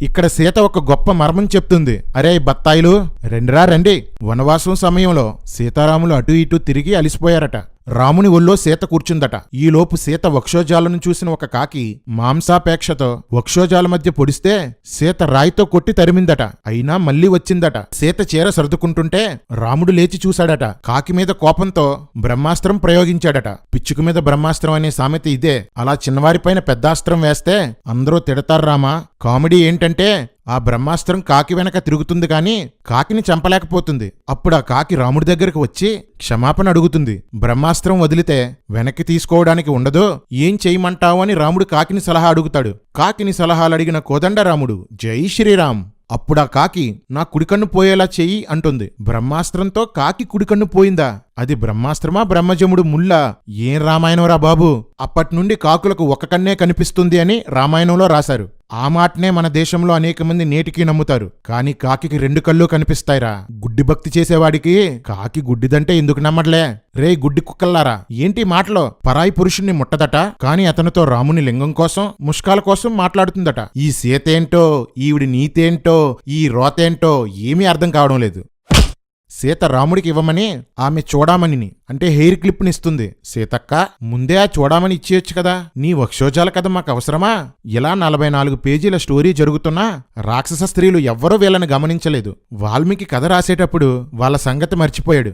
ఇక్కడ సీత ఒక గొప్ప మర్మం చెప్తుంది. అరే బత్తాయిలు రండిరా రండి. వనవాసం సమయంలో సీతారాములు అటు ఇటు తిరిగి అలిసిపోయారట. రాముని ఒళ్ళో సీత కూర్చుందట. ఈలోపు సీత వక్షోజాలను చూసిన ఒక కాకి మాంసాపేక్షతో వక్షోజాల మధ్య పొడిస్తే సీత రాయితో కొట్టి తరిమిందట. అయినా మళ్లీ వచ్చిందట. సీత చీర సర్దుకుంటుంటే రాముడు లేచి చూశాడట. కాకి మీద కోపంతో బ్రహ్మాస్త్రం ప్రయోగించాడట. పిచ్చుక మీద బ్రహ్మాస్త్రం అనే సామెత ఇదే. అలా చిన్నవారిపైన పెద్దాస్త్రం వేస్తే అందరూ తిడతారు రామా. కామెడీ ఏంటంటే ఆ బ్రహ్మాస్త్రం కాకి వెనక తిరుగుతుంది కాని కాకిని చంపలేకపోతుంది. అప్పుడు ఆ కాకి రాముడి దగ్గరకు వచ్చి క్షమాపణ అడుగుతుంది. బ్రహ్మాస్త్రం వదిలితే వెనక్కి తీసుకోవడానికి ఉండదు, ఏం చేయమంటావు అని రాముడు కాకిని సలహా అడుగుతాడు. కాకిని సలహాలు అడిగిన కోదండరాముడు జై శ్రీరామ్. అప్పుడా కాకి నా కుడికన్ను పోయేలా చెయ్యి అంటుంది. బ్రహ్మాస్త్రంతో కాకి కుడికన్ను పోయిందా? అది బ్రహ్మాస్త్రమా బ్రహ్మజముడు ముల్లా? ఏం రామాయణంరా బాబు. అప్పట్నుండి కాకులకు ఒక కన్నే కనిపిస్తుంది అని రామాయణంలో రాశారు. ఆ మాటనే మన దేశంలో అనేక మంది నేటికి నమ్ముతారు. కాని కాకికి రెండు కళ్ళు కనిపిస్తాయిరా. గుడ్డి భక్తి చేసేవాడికి కాకి గుడ్డిదంటే ఎందుకు నమ్మట్లే? రే గుడ్డి కుక్కల్లారా, ఏంటి మాటలో? పరాయి పురుషుణ్ణి ముట్టదట, కాని అతనితో రాముని లింగం కోసం ముష్కాల కోసం మాట్లాడుతుందట. ఈ సీతేంటో, ఈవిడి నీతేంటో, ఈ రోతేంటో ఏమీ అర్థం కావడం లేదు. సీత రాముడికి ఇవ్వమని ఆమె చూడామణిని అంటే హెయిర్ క్లిప్ నిస్తుంది. సీతక్క ముందే ఆ చూడామని ఇచ్చేయొచ్చు కదా, నీ వక్షోజాల కథ మాకు అవసరమా? ఇలా 44 పేజీల స్టోరీ జరుగుతున్నా రాక్షస స్త్రీలు ఎవ్వరూ వీళ్ళని గమనించలేదు. వాల్మీకి కథ రాసేటప్పుడు వాళ్ళ సంగతి మర్చిపోయాడు.